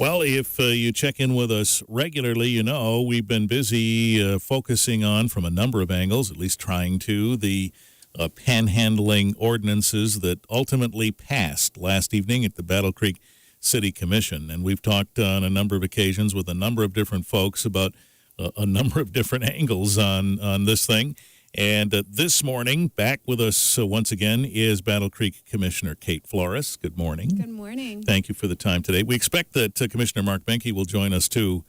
Well, if you check in with us regularly, you know we've been busy focusing on, from a number of angles, at least trying to, the panhandling ordinances that ultimately passed last evening at the Battle Creek City Commission. And we've talked on a number of occasions with a number of different folks about a number of different angles on this thing. And this morning, back with us once again is Battle Creek Commissioner Kate Flores. Good morning. Good morning. Thank you for the time today. We expect that Commissioner Mark Behnke will join us too,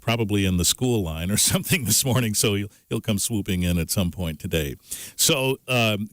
probably in the school line or something this morning, so he'll come swooping in at some point today. So,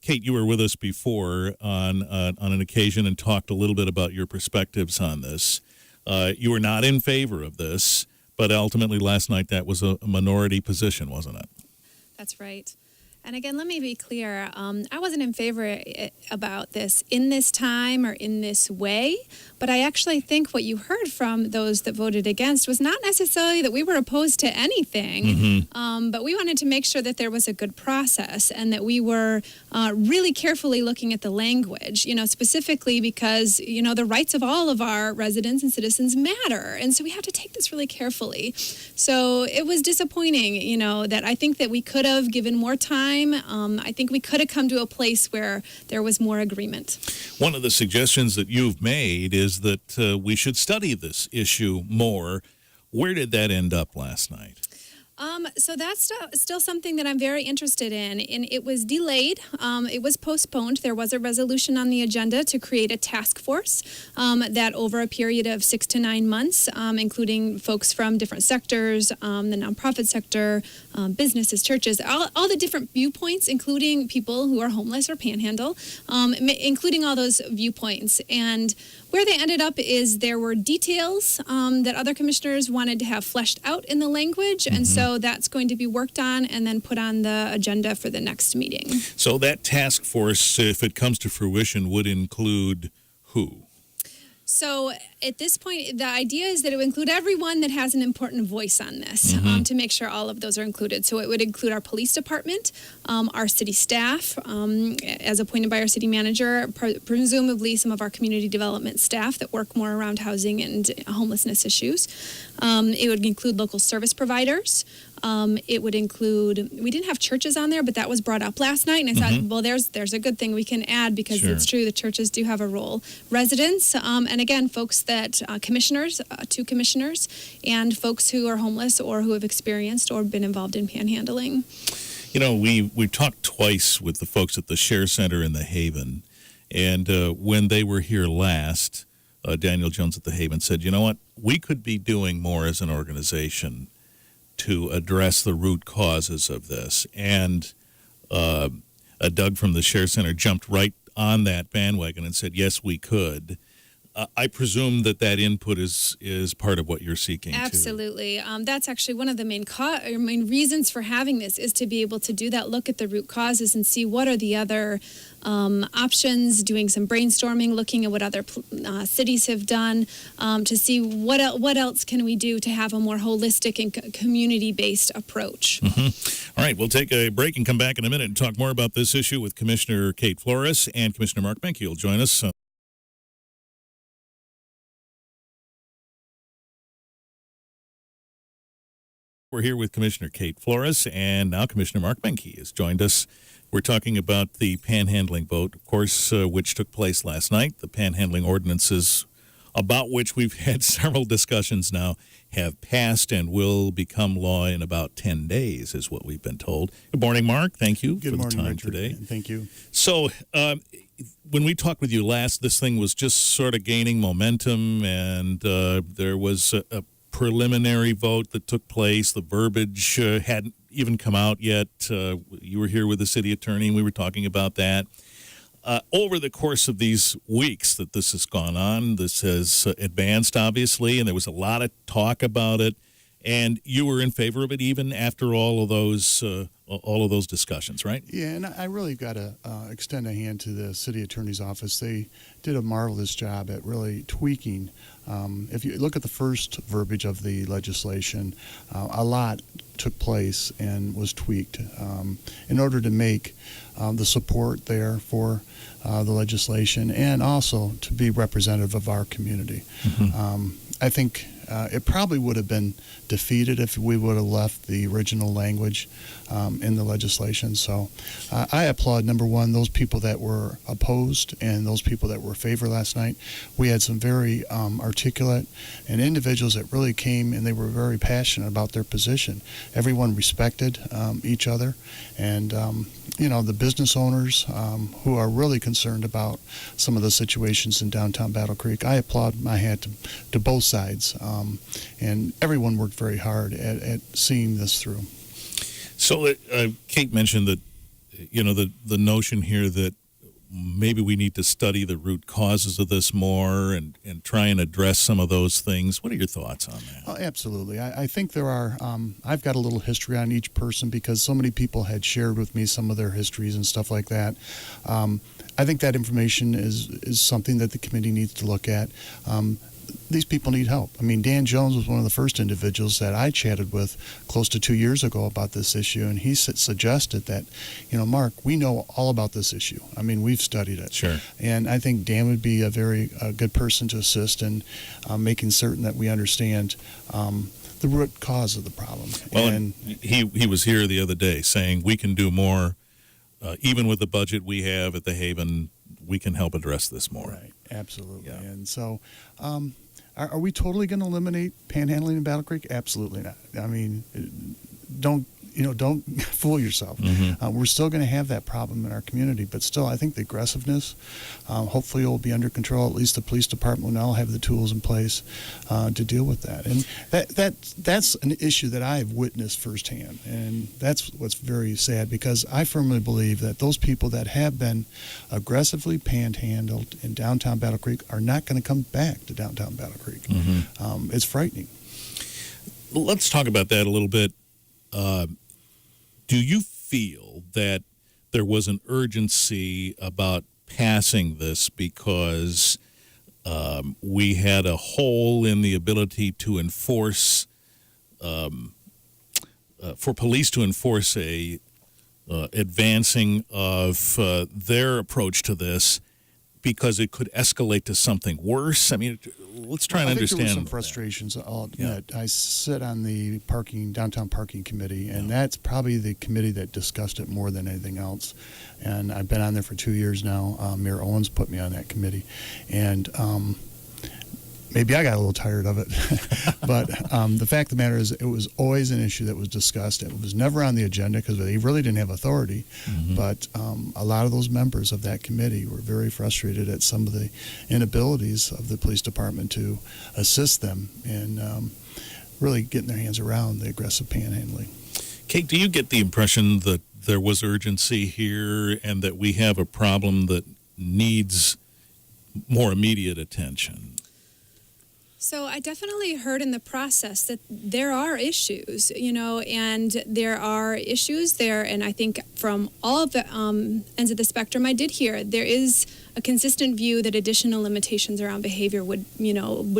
Kate, you were with us before on an occasion and talked a little bit about your perspectives on this. You were not in favor of this, but ultimately last night that was a minority position, wasn't it? That's right. And again, let me be clear. I wasn't in favor about this in this time or in this way, but I actually think what you heard from those that voted against was not necessarily that we were opposed to anything, but we wanted to make sure that there was a good process and that we were really carefully looking at the language, specifically because, the rights of all of our residents and citizens matter. And so we have to take this really carefully. So it was disappointing, that I think that we could have given more time. I think we could have come to a place where there was more agreement. One of the suggestions that you've made is that we should study this issue more. Where did that end up last night? So that's still something that I'm very interested in. And it was delayed. It was postponed. There was a resolution on the agenda to create a task force that over a period of 6 to 9 months, including folks from different sectors, the nonprofit sector, businesses, churches, all the different viewpoints, including people who are homeless or panhandle, including all those viewpoints. And where they ended up is there were details that other commissioners wanted to have fleshed out in the language, and so that's going to be worked on and then put on the agenda for the next meeting. So that task force, if it comes to fruition, would include who? So at this point, the idea is that it would include everyone that has an important voice on this to make sure all of those are included. So it would include our police department, our city staff, as appointed by our city manager, presumably some of our community development staff that work more around housing and homelessness issues. It would include local service providers. It would include, we didn't have churches on there, but that was brought up last night. And I thought, well, there's a good thing we can add because it's true, the churches do have a role. Residents, and again, folks that, commissioners, 2 commissioners, and folks who are homeless or who have experienced or been involved in panhandling. We talked twice with the folks at the Share Center in the Haven. And when they were here last, Daniel Jones at the Haven said, you know what, we could be doing more as an organization to address the root causes of this. And Doug from the Share Center jumped right on that bandwagon and said, yes, we could. I presume that input is part of what you're seeking. Absolutely. That's actually one of the main reasons for having this is to be able to do that, look at the root causes and see what are the other options, doing some brainstorming, looking at what other cities have done to see what else can we do to have a more holistic and community-based approach. All right, we'll take a break and come back in a minute and talk more about this issue with Commissioner Kate Flores, and Commissioner Mark Behnke will join us. We're here with Commissioner Kate Flores, and now Commissioner Mark Behnke has joined us. We're talking about the panhandling vote, of course, which took place last night. The panhandling ordinances, about which we've had several discussions now, have passed and will become law in about 10 days, is what we've been told. Good morning, Mark. Thank you for the time Richard, today. Thank you. So, when we talked with you last, this thing was just sort of gaining momentum, and there was a preliminary vote that took place. The verbiage hadn't even come out yet. You were here with the city attorney, and we were talking about that. Over the course of these weeks that this has gone on, this has advanced, obviously, and there was a lot of talk about it. And you were in favor of it even after all of those discussions, right? Yeah, and I really got to extend a hand to the city attorney's office. They did a marvelous job at really tweaking If you look at the first verbiage of the legislation, a lot took place and was tweaked in order to make the support there for the legislation and also to be representative of our community. I think it probably would have been defeated if we would have left the original language in the legislation. So I applaud, number one, those people that were opposed and those people that were in favor last night. We had some very articulate and individuals that really came and they were very passionate about their position. Everyone respected each other, and the business owners who are really concerned about some of the situations in downtown Battle Creek. I applaud my hat to both sides, and everyone worked very hard at seeing this through. So Kate mentioned that, the notion here that maybe we need to study the root causes of this more and try and address some of those things. What are your thoughts on that? Oh, absolutely. I think there are, I've got a little history on each person because so many people had shared with me some of their histories and stuff like that. I think that information is something that the committee needs to look at. These people need help. I mean, Dan Jones was one of the first individuals that I chatted with close to 2 years ago about this issue, and he suggested that, Mark, we know all about this issue. I mean, we've studied it. Sure. And I think Dan would be a very good person to assist in making certain that we understand the root cause of the problem. Well, and he was here the other day saying we can do more, even with the budget we have at the Haven. We can help address this more. Right, absolutely. Yeah. And so, are we totally going to eliminate panhandling in Battle Creek? Absolutely not. I mean, don't fool yourself. We're still going to have that problem in our community, but still, I think the aggressiveness, hopefully, will be under control. At least the police department will now have the tools in place to deal with that. And that's an issue that I have witnessed firsthand, and that's what's very sad because I firmly believe that those people that have been aggressively panhandled in downtown Battle Creek are not going to come back to downtown Battle Creek. It's frightening. Let's talk about that a little bit. Do you feel that there was an urgency about passing this because we had a hole in the ability to enforce, for police to enforce a advancing of their approach to this because it could escalate to something worse? I mean, let's try and understand. There were some frustrations. I'll admit. I sit on the downtown parking committee, and that's probably the committee that discussed it more than anything else. And I've been on there for 2 years now. Mayor Owens put me on that committee, and maybe I got a little tired of it. But the fact of the matter is it was always an issue that was discussed. It was never on the agenda because they really didn't have authority. But a lot of those members of that committee were very frustrated at some of the inabilities of the police department to assist them in really getting their hands around the aggressive panhandling. Kate, do you get the impression that there was urgency here and that we have a problem that needs more immediate attention? So I definitely heard in the process that there are issues, and there are issues there. And I think from all of the ends of the spectrum, I did hear there is a consistent view that additional limitations around behavior would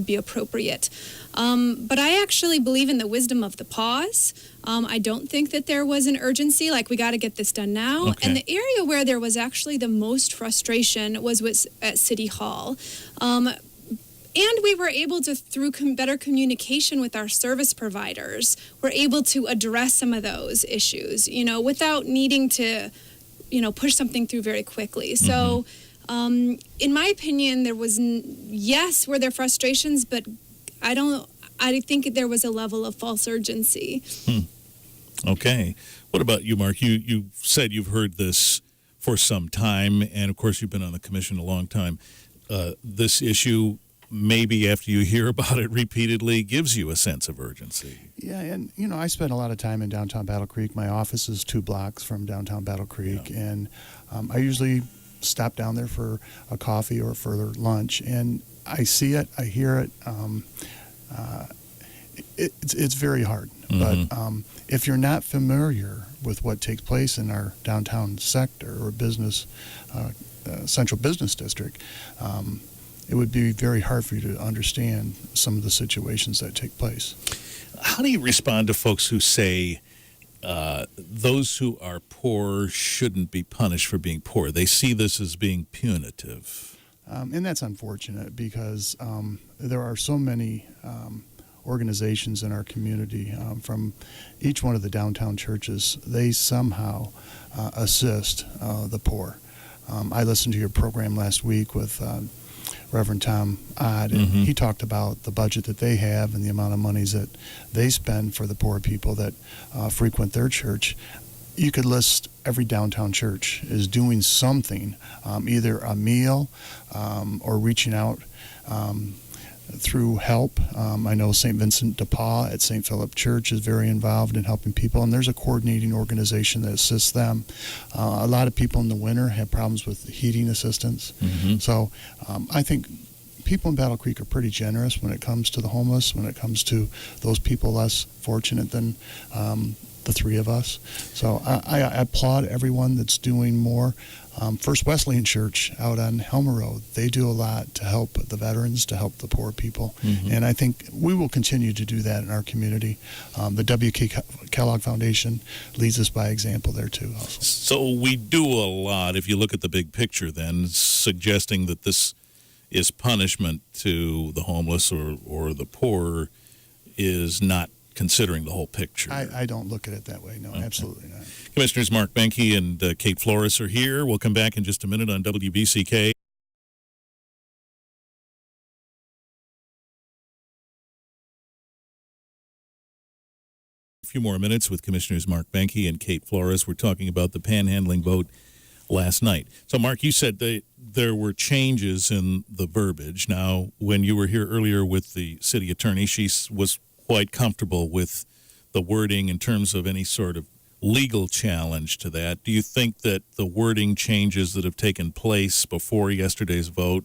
be appropriate. But I actually believe in the wisdom of the pause. I don't think that there was an urgency, like we got to get this done now. Okay. And the area where there was actually the most frustration was at City Hall. And we were able to, through better communication with our service providers, we're able to address some of those issues, without needing to, push something through very quickly. So, in my opinion, there was, were there frustrations, but I think there was a level of false urgency. Okay. What about you, Mark? You said you've heard this for some time, and of course you've been on the commission a long time. This issue, maybe after you hear about it repeatedly, gives you a sense of urgency. Yeah, and I spend a lot of time in downtown Battle Creek. My office is 2 blocks from downtown Battle Creek, and I usually stop down there for a coffee or for lunch, and I see it, I hear it. It's very hard, but if you're not familiar with what takes place in our downtown sector or business, central business district, it would be very hard for you to understand some of the situations that take place. How do you respond to folks who say those who are poor shouldn't be punished for being poor? They see this as being punitive. And that's unfortunate because there are so many organizations in our community, from each one of the downtown churches. They somehow assist the poor. I listened to your program last week with Reverend Tom Odd, and he talked about the budget that they have and the amount of monies that they spend for the poor people that frequent their church. You could list every downtown church is doing something, either a meal or reaching out through help. I know St. Vincent de Paul at St. Philip Church is very involved in helping people, and there's a coordinating organization that assists them. A lot of people in the winter have problems with heating assistance. So I think people in Battle Creek are pretty generous when it comes to the homeless, when it comes to those people less fortunate than the three of us. So I applaud everyone that's doing more. First Wesleyan Church out on Helmer Road, they do a lot to help the veterans, to help the poor people. And I think we will continue to do that in our community. The W.K. Kellogg Foundation leads us by example there too. Also. So we do a lot, if you look at the big picture then, suggesting that this is punishment to the homeless or the poor is not considering the whole picture. I don't look at it that way. No, absolutely not. Commissioners Mark Behnke and Kate Flores are here. We'll come back in just a minute on WBCK. A few more minutes with Commissioners Mark Behnke and Kate Flores. We're talking about the panhandling vote last night. So, Mark, you said there were changes in the verbiage. Now, when you were here earlier with the city attorney, she was quite comfortable with the wording in terms of any sort of legal challenge to that. Do you think that the wording changes that have taken place before yesterday's vote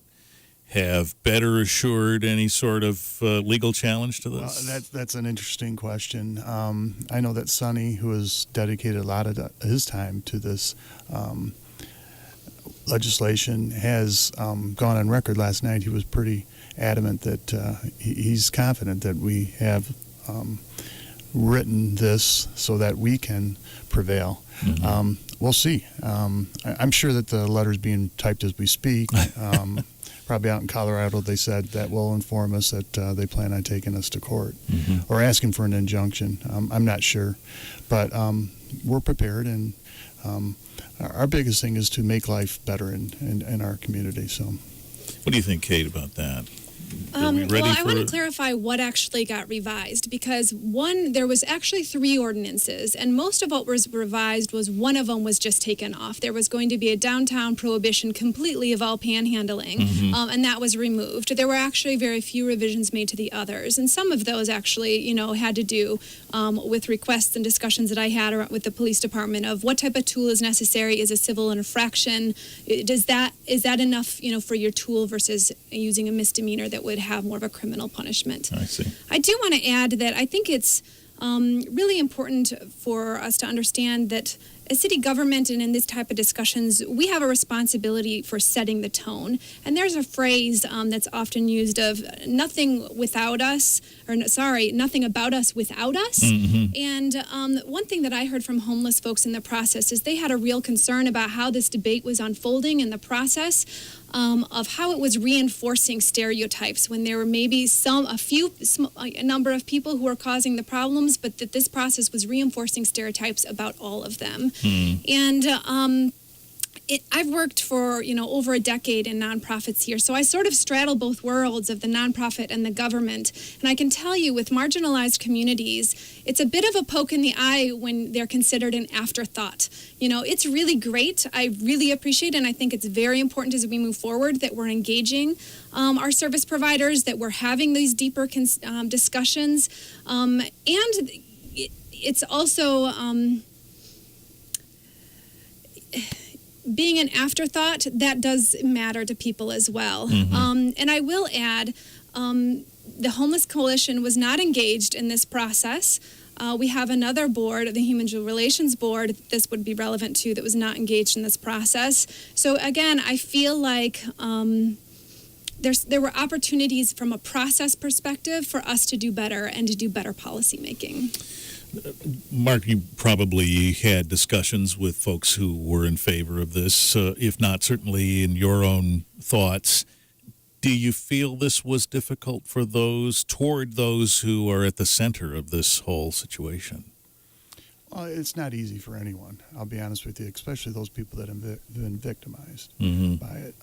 have better assured any sort of legal challenge to this? Well, that's an interesting question. I know that Sonny, who has dedicated a lot of his time to this legislation, has gone on record last night. He was pretty adamant that he's confident that we have written this so that we can prevail. We'll see. I'm sure that the letter's being typed as we speak. Probably out in Colorado, they said that will inform us that they plan on taking us to court or asking for an injunction. I'm not sure. But we're prepared, and our biggest thing is to make life better in our community. So, what do you think, Kate, about that? Well, I want to clarify what actually got revised, because there was actually 3 ordinances, and most of what was revised was one of them was just taken off. There was going to be a downtown prohibition completely of all panhandling, and that was removed. There were actually very few revisions made to the others, and some of those actually, had to do with requests and discussions that I had with the police department of what type of tool is necessary. Is a civil infraction? Is that enough, for your tool versus using a misdemeanor that would have more of a criminal punishment? I see. I do want to add that I think it's really important for us to understand that as city government and in this type of discussions, we have a responsibility for setting the tone. And there's a phrase that's often used of nothing about us without us. And one thing that I heard from homeless folks in the process is they had a real concern about how this debate was unfolding in the process, of how it was reinforcing stereotypes when there were maybe a number of people who were causing the problems, but that this process was reinforcing stereotypes about all of them. And I've worked for, over a decade in nonprofits here, so I sort of straddle both worlds of the nonprofit and the government. And I can tell you, with marginalized communities, it's a bit of a poke in the eye when they're considered an afterthought. It's really great. I really appreciate it, and I think it's very important as we move forward that we're engaging our service providers, that we're having these deeper discussions. And it's also... being an afterthought, that does matter to people as well. And I will add, the Homeless Coalition was not engaged in this process. We have another board, the Human Relations Board, this would be relevant to, that was not engaged in this process. So again, I feel like there were opportunities from a process perspective for us to do better and to do better policy making. Mark, you probably had discussions with folks who were in favor of this, if not certainly in your own thoughts. Do you feel this was difficult for toward those who are at the center of this whole situation? Well, it's not easy for anyone, I'll be honest with you, especially those people that have been victimized by it.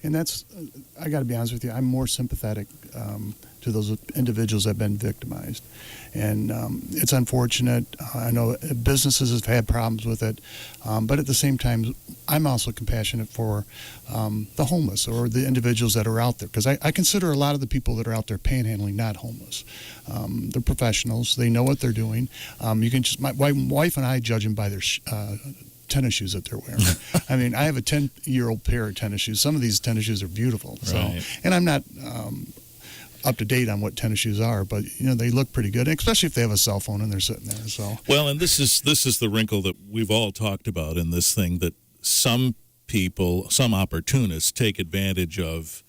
And that's, I got to be honest with you, I'm more sympathetic to those individuals that have been victimized. And it's unfortunate. I know businesses have had problems with it. But at the same time, I'm also compassionate for the homeless or the individuals that are out there. Because I consider a lot of the people that are out there panhandling not homeless. They're professionals. They know what they're doing. You can just, my wife and I judge them by their tennis shoes that they're wearing. I mean, I have a 10-year-old pair of tennis shoes. Some of these tennis shoes are beautiful. So, right. And I'm not up to date on what tennis shoes are, but they look pretty good, especially if they have a cell phone and they're sitting there. So well, and this is the wrinkle that we've all talked about in this thing, that some people, some opportunists take advantage of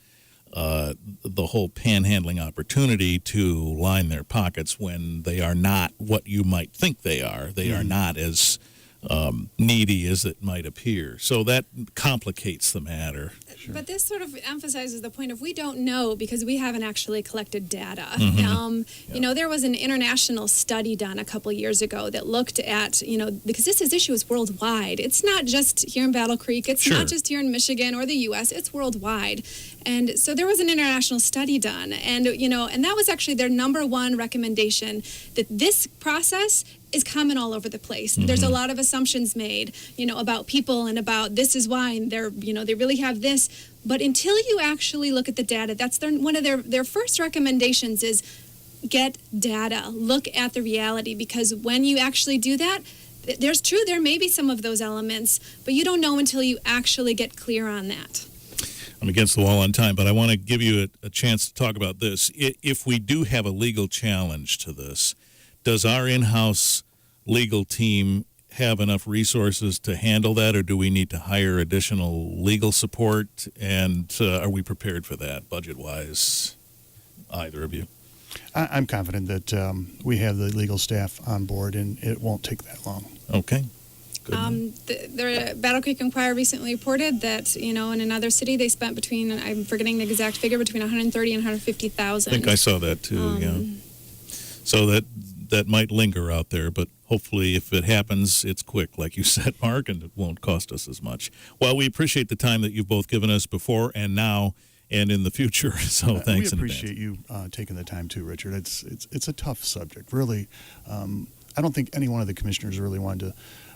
the whole panhandling opportunity to line their pockets when they are not what you might think they are. They are not as needy as it might appear. So that complicates the matter. Sure. But this sort of emphasizes the point of we don't know because we haven't actually collected data. There was an international study done a couple years ago that looked at, because this issue is worldwide. It's not just here in Battle Creek. It's Sure. not just here in Michigan or the U.S. It's worldwide. And so there was an international study done. And, and that was actually their number one recommendation, that this process is common all over the place. There's a lot of assumptions made, about people and about this is why, and they're, they really have this. But until you actually look at the data, that's one of their first recommendations is get data, look at the reality, because when you actually do that, there may be some of those elements, but you don't know until you actually get clear on that. I'm against the wall on time, but I want to give you a chance to talk about this. If we do have a legal challenge to this, does our in-house legal team have enough resources to handle that, or do we need to hire additional legal support? And are we prepared for that, budget-wise, either of you? I'm confident that we have the legal staff on board, and it won't take that long. Okay. Good. The Battle Creek Enquirer recently reported that, in another city they spent between, I'm forgetting the exact figure, between $130,000 and $150,000. I think I saw that too, yeah. So that might linger out there, but hopefully if it happens, it's quick, like you said, Mark, and it won't cost us as much. Well, we appreciate the time that you've both given us before and now and in the future, so thanks in advance. We appreciate you taking the time too, Richard. It's a tough subject, really. I don't think any one of the commissioners really wanted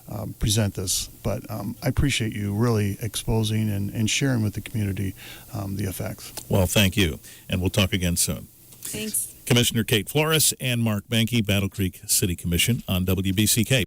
to present this, but I appreciate you really exposing and sharing with the community the effects. Well, thank you, and we'll talk again soon. Thanks. Commissioner Kate Flores and Mark Behnke, Battle Creek City Commission on WBCK.